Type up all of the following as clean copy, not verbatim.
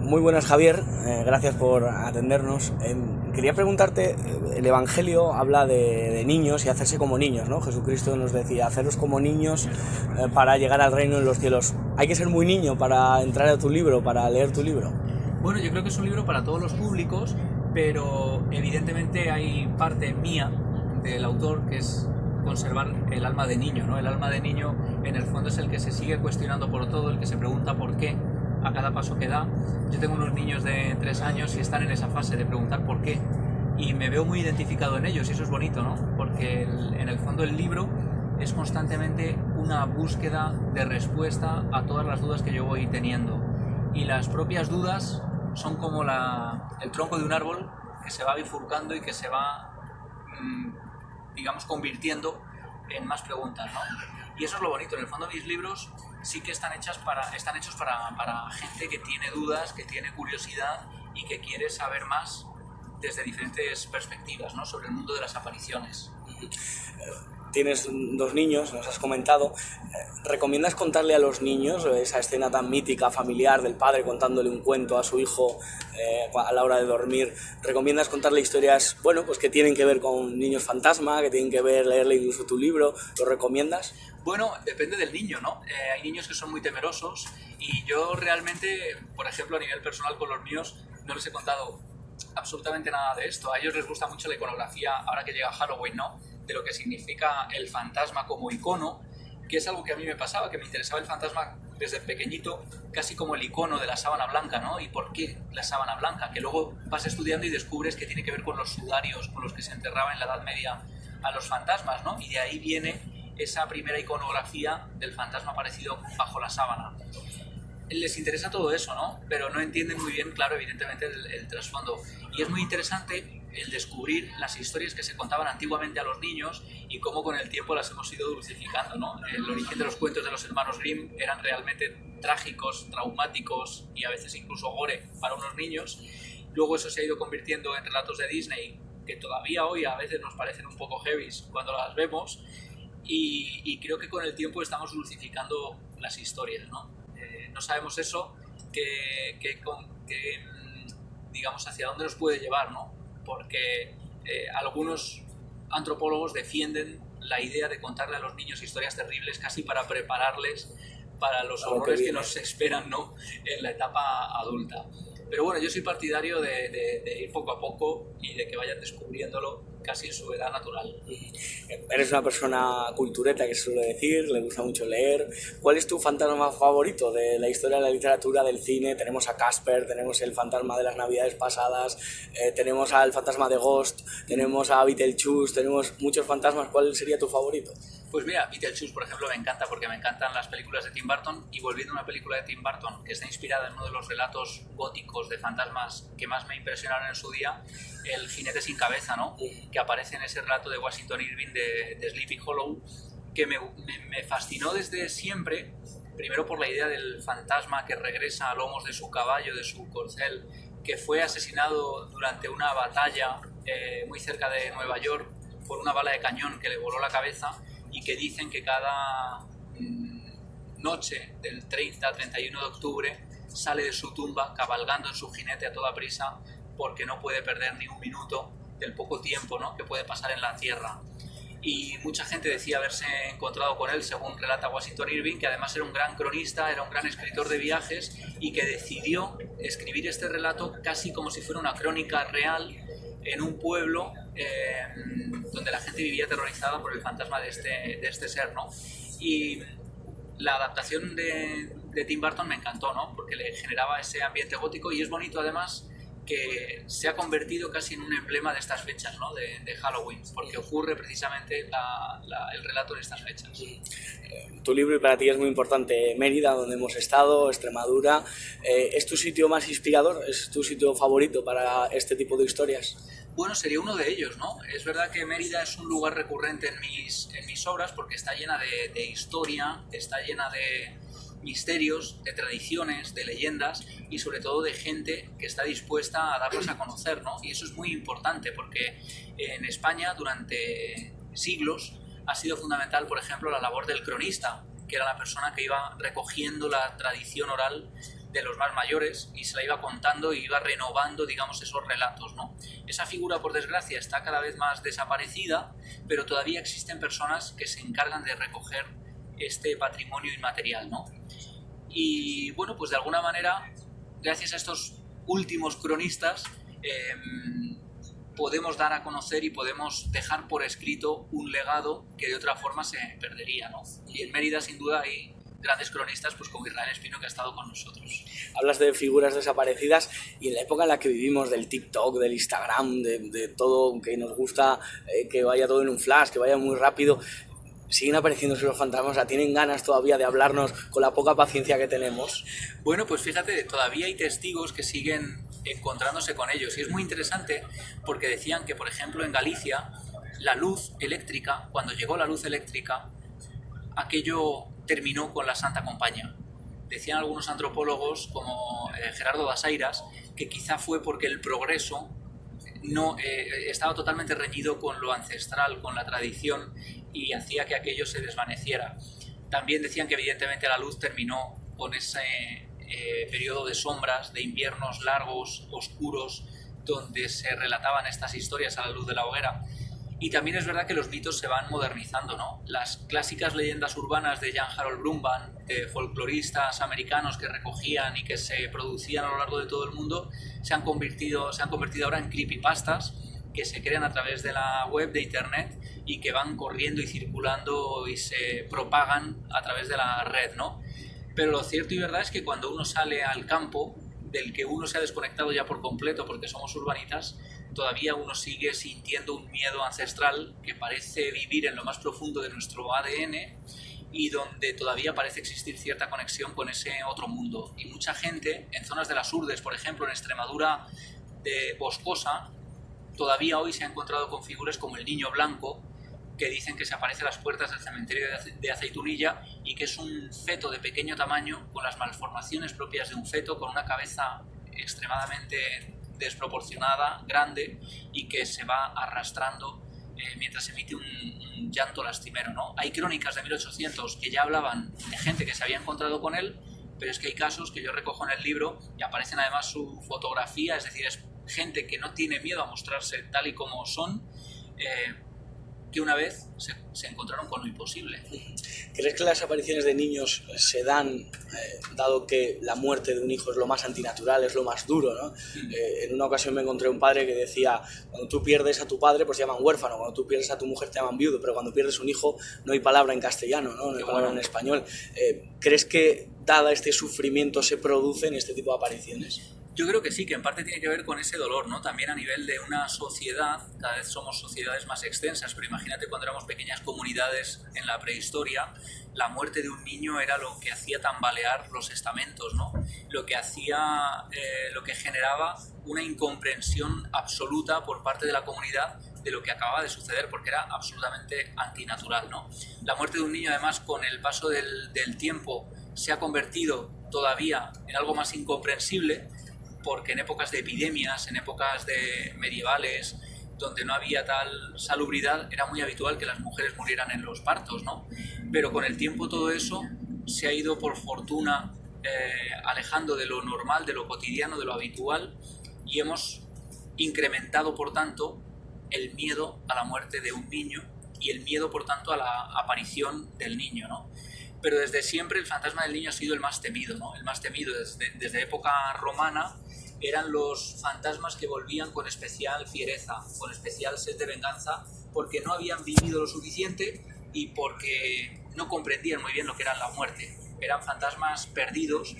Muy buenas, Javier. Gracias por atendernos. Quería preguntarte, el Evangelio habla de niños y hacerse como niños, ¿no? Jesucristo nos decía, haceros como niños para llegar al reino de los cielos. ¿Hay que ser muy niño para entrar a tu libro, para leer tu libro? Bueno, yo creo que es un libro para todos los públicos, pero evidentemente hay parte mía del autor que es conservar el alma de niño, ¿no? El alma de niño en el fondo es el que se sigue cuestionando por todo, el que se pregunta por qué a cada paso que da. Yo tengo unos niños de 3 años y están en esa fase de preguntar por qué, y me veo muy identificado en ellos, y eso es bonito, ¿no? Porque en el fondo el libro es constantemente una búsqueda de respuesta a todas las dudas que yo voy teniendo, y las propias dudas son como el tronco de un árbol que se va bifurcando y que se va, digamos, convirtiendo en más preguntas, ¿no? Y eso es lo bonito. En el fondo mis libros sí que están hechos para gente que tiene dudas, que tiene curiosidad y que quiere saber más desde diferentes perspectivas, ¿no? Sobre el mundo de las apariciones. Tienes 2 niños, nos has comentado. ¿Recomiendas contarle a los niños esa escena tan mítica, familiar, del padre contándole un cuento a su hijo a la hora de dormir? ¿Recomiendas contarle historias, bueno, pues que tienen que ver con niños fantasma, que tienen que ver, leerle incluso tu libro? ¿Lo recomiendas? Bueno, depende del niño, ¿no? Hay niños que son muy temerosos, y yo realmente, por ejemplo, a nivel personal con los míos, no les he contado absolutamente nada de esto. A ellos les gusta mucho la iconografía, ahora que llega Halloween, ¿no? De lo que significa el fantasma como icono, que es algo que a mí me pasaba, que me interesaba el fantasma desde pequeñito, casi como el icono de la sábana blanca, ¿no? ¿Y por qué la sábana blanca? Que luego vas estudiando y descubres que tiene que ver con los sudarios con los que se enterraba en la Edad Media a los fantasmas, ¿no? Y de ahí viene esa primera iconografía del fantasma aparecido bajo la sábana. Les interesa todo eso, ¿no? Pero no entienden muy bien, claro, evidentemente el trasfondo. Y es muy interesante el descubrir las historias que se contaban antiguamente a los niños y cómo con el tiempo las hemos ido dulcificando, ¿no? El origen de los cuentos de los hermanos Grimm eran realmente trágicos, traumáticos y a veces incluso gore para unos niños. Luego eso se ha ido convirtiendo en relatos de Disney que todavía hoy a veces nos parecen un poco heavies cuando las vemos, y creo que con el tiempo estamos dulcificando las historias, ¿no? No sabemos eso, digamos, hacia dónde nos puede llevar, ¿no? Porque algunos antropólogos defienden la idea de contarle a los niños historias terribles casi para prepararles para los horrores que nos esperan, ¿no? En la etapa adulta. Pero bueno, yo soy partidario de ir poco a poco y de que vayan descubriéndolo casi en su edad natural. Eres una persona cultureta, que se suele decir, le gusta mucho leer. ¿Cuál es tu fantasma favorito de la historia de la literatura, del cine? Tenemos a Casper, tenemos el fantasma de las navidades pasadas, tenemos al fantasma de Ghost, tenemos a Beetlejuice, tenemos muchos fantasmas. ¿Cuál sería tu favorito? Pues mira, Beetlejuice, por ejemplo, me encanta porque me encantan las películas de Tim Burton, y volviendo a una película de Tim Burton que está inspirada en uno de los relatos góticos de fantasmas que más me impresionaron en su día, El jinete sin cabeza, ¿no? Que aparece en ese relato de Washington Irving de Sleepy Hollow, que me fascinó desde siempre, primero por la idea del fantasma que regresa a lomos de su caballo, de su corcel, que fue asesinado durante una batalla muy cerca de Nueva York por una bala de cañón que le voló la cabeza, y que dicen que cada noche del 30-31 de octubre sale de su tumba cabalgando en su jinete a toda prisa, porque no puede perder ni un minuto del poco tiempo, ¿no?, que puede pasar en la tierra. Y mucha gente decía haberse encontrado con él, según relata Washington Irving, que además era un gran cronista, era un gran escritor de viajes, y que decidió escribir este relato casi como si fuera una crónica real en un pueblo donde la gente vivía aterrorizada por el fantasma de este ser, ¿no? Y la adaptación de Tim Burton me encantó, ¿no? Porque le generaba ese ambiente gótico, y es bonito además que se ha convertido casi en un emblema de estas fechas, ¿no? de Halloween, porque ocurre precisamente el relato de estas fechas. Tu libro, y para ti es muy importante, Mérida, donde hemos estado, Extremadura. ¿Es tu sitio más inspirador? ¿Es tu sitio favorito para este tipo de historias? Bueno, sería uno de ellos, ¿no? Es verdad que Mérida es un lugar recurrente en mis obras, porque está llena de historia, está llena de misterios, de tradiciones, de leyendas, y sobre todo de gente que está dispuesta a darlos a conocer, ¿no? Y eso es muy importante, porque en España durante siglos ha sido fundamental, por ejemplo, la labor del cronista, que era la persona que iba recogiendo la tradición oral de los más mayores y se la iba contando y iba renovando, digamos, esos relatos, ¿no? Esa figura, por desgracia, está cada vez más desaparecida, pero todavía existen personas que se encargan de recoger este patrimonio inmaterial, ¿no? Y bueno, pues de alguna manera, gracias a estos últimos cronistas, podemos dar a conocer y podemos dejar por escrito un legado que de otra forma se perdería, ¿no? Y en Mérida, sin duda, hay grandes cronistas, pues como Israel Espino, que ha estado con nosotros. Hablas de figuras desaparecidas y en la época en la que vivimos, del TikTok, del Instagram, de todo, que nos gusta que vaya todo en un flash, que vaya muy rápido, siguen apareciendo esos fantasmas. O sea, ¿tienen ganas todavía de hablarnos con la poca paciencia que tenemos? Bueno, pues fíjate, todavía hay testigos que siguen encontrándose con ellos y es muy interesante porque decían que, por ejemplo, en Galicia, la luz eléctrica, cuando llegó la luz eléctrica, aquello terminó con la Santa Compañía. Decían algunos antropólogos, como Gerardo das Eiras, que quizá fue porque el progreso no estaba totalmente reñido con lo ancestral, con la tradición, y hacía que aquello se desvaneciera. También decían que evidentemente la luz terminó con ese periodo de sombras, de inviernos largos, oscuros, donde se relataban estas historias a la luz de la hoguera. Y también es verdad que los mitos se van modernizando, ¿no? Las clásicas leyendas urbanas de Jan Harold Brumban, de folcloristas americanos que recogían y que se producían a lo largo de todo el mundo, se han convertido ahora en creepypastas que se crean a través de la web, de internet, y que van corriendo y circulando y se propagan a través de la red, ¿no? Pero lo cierto y verdad es que cuando uno sale al campo, del que uno se ha desconectado ya por completo porque somos urbanitas, todavía uno sigue sintiendo un miedo ancestral que parece vivir en lo más profundo de nuestro ADN y donde todavía parece existir cierta conexión con ese otro mundo. Y mucha gente, en zonas de las Urdes, por ejemplo, en Extremadura de boscosa, todavía hoy se ha encontrado con figuras como el Niño Blanco, que dicen que se aparece a las puertas del cementerio de Aceitunilla y que es un feto de pequeño tamaño, con las malformaciones propias de un feto, con una cabeza extremadamente desproporcionada, grande, y que se va arrastrando mientras emite un llanto lastimero, ¿no? Hay crónicas de 1800 que ya hablaban de gente que se había encontrado con él, pero es que hay casos que yo recojo en el libro y aparecen además su fotografía, es decir, es gente que no tiene miedo a mostrarse tal y como son, que una vez se encontraron con lo imposible. ¿Crees que las apariciones de niños se dan, dado que la muerte de un hijo es lo más antinatural, es lo más duro, ¿no? En una ocasión me encontré un padre que decía, cuando tú pierdes a tu padre, pues te llaman huérfano, cuando tú pierdes a tu mujer te llaman viudo, pero cuando pierdes un hijo no hay palabra en castellano, ¿no? No hay palabra en español. ¿Crees que, dada este sufrimiento, se producen este tipo de apariciones? Yo creo que sí, que en parte tiene que ver con ese dolor, ¿no? También a nivel de una sociedad, cada vez somos sociedades más extensas, pero imagínate cuando éramos pequeñas comunidades en la prehistoria, la muerte de un niño era lo que hacía tambalear los estamentos, ¿no? Lo que generaba una incomprensión absoluta por parte de la comunidad de lo que acababa de suceder, porque era absolutamente antinatural, ¿no? La muerte de un niño, además, con el paso del tiempo, se ha convertido todavía en algo más incomprensible, porque en épocas de epidemias, en épocas medievales, donde no había tal salubridad, era muy habitual que las mujeres murieran en los partos, ¿no? Pero con el tiempo todo eso se ha ido, por fortuna, alejando de lo normal, de lo cotidiano, de lo habitual, y hemos incrementado, por tanto, el miedo a la muerte de un niño y el miedo, por tanto, a la aparición del niño, ¿no? Pero desde siempre el fantasma del niño ha sido el más temido, ¿no? El más temido desde época romana. Eran los fantasmas que volvían con especial fiereza, con especial sed de venganza, porque no habían vivido lo suficiente y porque no comprendían muy bien lo que era la muerte. Eran fantasmas perdidos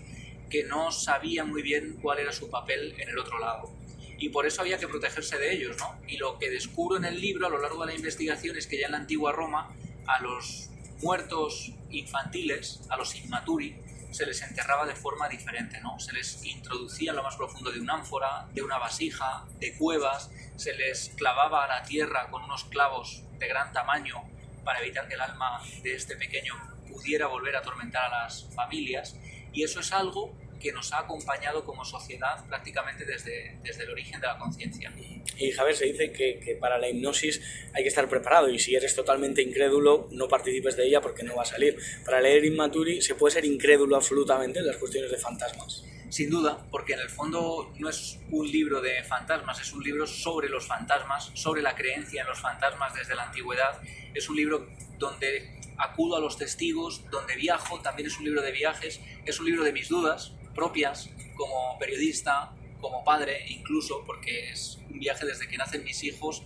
que no sabían muy bien cuál era su papel en el otro lado. Y por eso había que protegerse de ellos, ¿no? Y lo que descubro en el libro a lo largo de la investigación es que ya en la antigua Roma a los muertos infantiles, a los inmaturi, se les enterraba de forma diferente, ¿no? Se les introducía en lo más profundo de una ánfora, de una vasija, de cuevas, se les clavaba a la tierra con unos clavos de gran tamaño para evitar que el alma de este pequeño pudiera volver a atormentar a las familias, y eso es algo que nos ha acompañado como sociedad prácticamente desde el origen de la conciencia. Y Javier, se dice que para la hipnosis hay que estar preparado, y si eres totalmente incrédulo no participes de ella porque no va a salir. Para leer Inmaturi se puede ser incrédulo absolutamente en las cuestiones de fantasmas. Sin duda, porque en el fondo no es un libro de fantasmas, es un libro sobre los fantasmas, sobre la creencia en los fantasmas desde la antigüedad. Es un libro donde acudo a los testigos, donde viajo, también es un libro de viajes, es un libro de mis dudas propias como periodista, como padre incluso, porque es un viaje desde que nacen mis hijos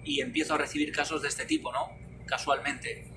y empiezo a recibir casos de este tipo, ¿no? Casualmente.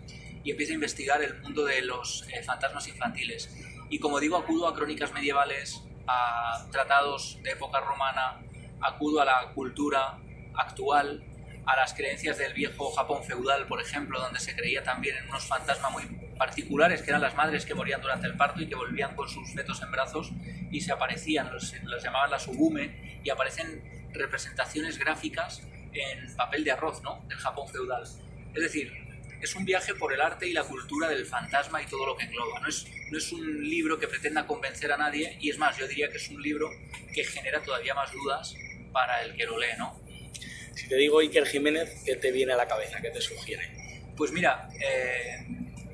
Y empiezo a investigar el mundo de los fantasmas infantiles. Y como digo, acudo a crónicas medievales, a tratados de época romana, acudo a la cultura actual, a las creencias del viejo Japón feudal, por ejemplo, donde se creía también en unos fantasmas muy particulares, que eran las madres que morían durante el parto y que volvían con sus fetos en brazos y se aparecían, las llamaban las ugume, y aparecen representaciones gráficas en papel de arroz, ¿no?, del Japón feudal. Es decir, es un viaje por el arte y la cultura del fantasma y todo lo que engloba. No es un libro que pretenda convencer a nadie, y es más, yo diría que es un libro que genera todavía más dudas para el que lo lee, ¿no? Si te digo Iker Jiménez, ¿qué te viene a la cabeza? ¿Qué te sugiere? Pues mira,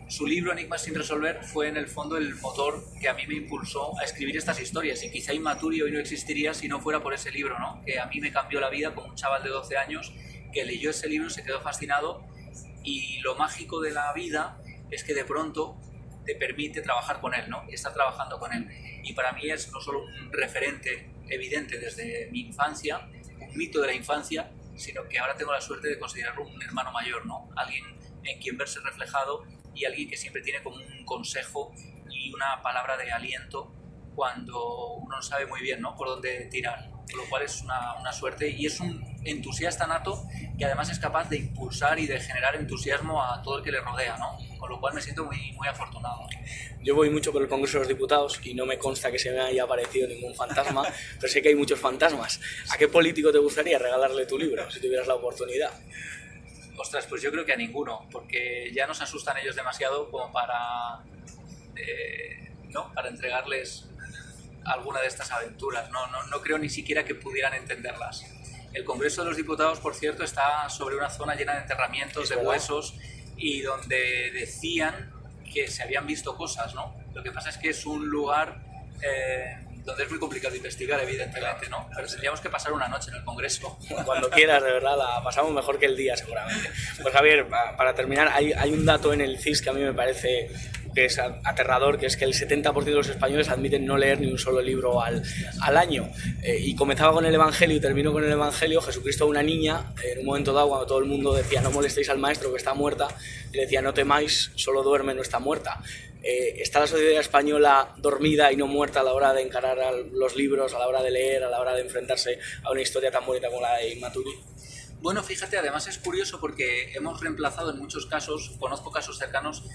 su libro Enigmas sin resolver fue en el fondo el motor que a mí me impulsó a escribir estas historias, y quizá Inmaturi hoy no existiría si no fuera por ese libro, ¿no?, que a mí me cambió la vida como un chaval de 12 años que leyó ese libro, se quedó fascinado, y lo mágico de la vida es que de pronto te permite trabajar con él, ¿no?, y estar trabajando con él. Y para mí es no solo un referente evidente desde mi infancia, un mito de la infancia, sino que ahora tengo la suerte de considerarlo un hermano mayor, ¿no?, alguien en quien verse reflejado y alguien que siempre tiene como un consejo y una palabra de aliento cuando uno no sabe muy bien, ¿no?, por dónde tirar. Con lo cual es una suerte, y es un entusiasta nato que además es capaz de impulsar y de generar entusiasmo a todo el que le rodea, ¿no? Con lo cual me siento muy, muy afortunado. Yo voy mucho por el Congreso de los Diputados y no me consta que se me haya aparecido ningún fantasma, pero sé que hay muchos fantasmas. ¿A qué político te gustaría regalarle tu libro, si tuvieras la oportunidad? Ostras, pues yo creo que a ninguno, porque ya nos asustan ellos demasiado como para entregarles alguna de estas aventuras. No creo ni siquiera que pudieran entenderlas. El Congreso de los Diputados, por cierto, está sobre una zona llena de enterramientos, de huesos, y donde decían que se habían visto cosas, ¿no? Lo que pasa es que es un lugar donde es muy complicado investigar, evidentemente, ¿no? Pero tendríamos que pasar una noche en el Congreso. Cuando quieras, de verdad, la pasamos mejor que el día, seguramente. Pues Javier, para terminar, hay un dato en el CIS que a mí me parece que es aterrador, que es que el 70% de los españoles admiten no leer ni un solo libro al año. Y comenzaba con el Evangelio y terminó con el Evangelio. Jesucristo a una niña, en un momento dado, cuando todo el mundo decía no molestéis al maestro que está muerta, le decía no temáis, solo duerme, no está muerta. ¿Está la sociedad española dormida y no muerta a la hora de encarar a los libros, a la hora de leer, a la hora de enfrentarse a una historia tan bonita como la de Inmaturi? Bueno, fíjate, además es curioso porque hemos reemplazado en muchos casos, conozco casos cercanos,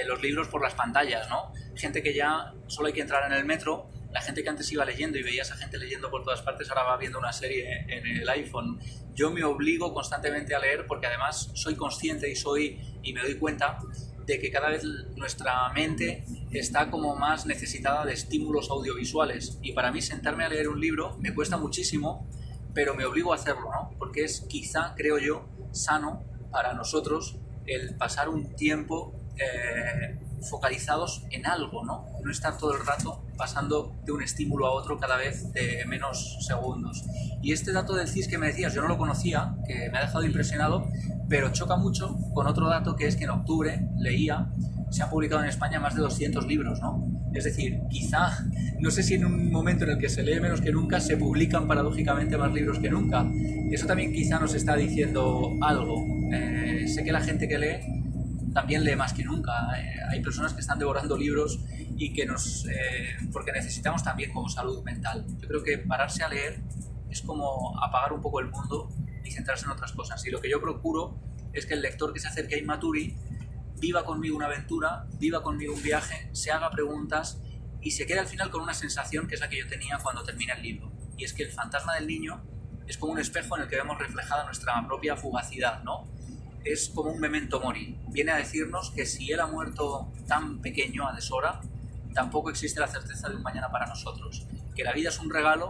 los libros por las pantallas, ¿no? Gente que ya solo hay que entrar en el metro, la gente que antes iba leyendo y veías a gente leyendo por todas partes, ahora va viendo una serie en el iPhone. Yo me obligo constantemente a leer porque además soy consciente y me doy cuenta de que cada vez nuestra mente está como más necesitada de estímulos audiovisuales, y para mí sentarme a leer un libro me cuesta muchísimo, pero me obligo a hacerlo, ¿no? Porque es quizá, creo yo, sano para nosotros el pasar un tiempo focalizados en algo, ¿no? No estar todo el rato pasando de un estímulo a otro cada vez de menos segundos. Y este dato del CIS que me decías, yo no lo conocía, que me ha dejado impresionado, pero choca mucho con otro dato, que es que en octubre, leía, se han publicado en España más de 200 libros, ¿no? Es decir, quizá, no sé si en un momento en el que se lee menos que nunca, se publican paradójicamente más libros que nunca. Eso también quizá nos está diciendo algo. Sé que la gente que lee también lee más que nunca. Hay personas que están devorando libros y que porque necesitamos también como salud mental. Yo creo que pararse a leer es como apagar un poco el mundo y centrarse en otras cosas. Y lo que yo procuro es que el lector que se acerque a Inmaturi viva conmigo una aventura, viva conmigo un viaje, se haga preguntas y se quede al final con una sensación que es la que yo tenía cuando terminé el libro. Y es que el fantasma del niño es como un espejo en el que vemos reflejada nuestra propia fugacidad, ¿no? Es como un memento mori. Viene a decirnos que si él ha muerto tan pequeño, a deshora, tampoco existe la certeza de un mañana para nosotros. Que la vida es un regalo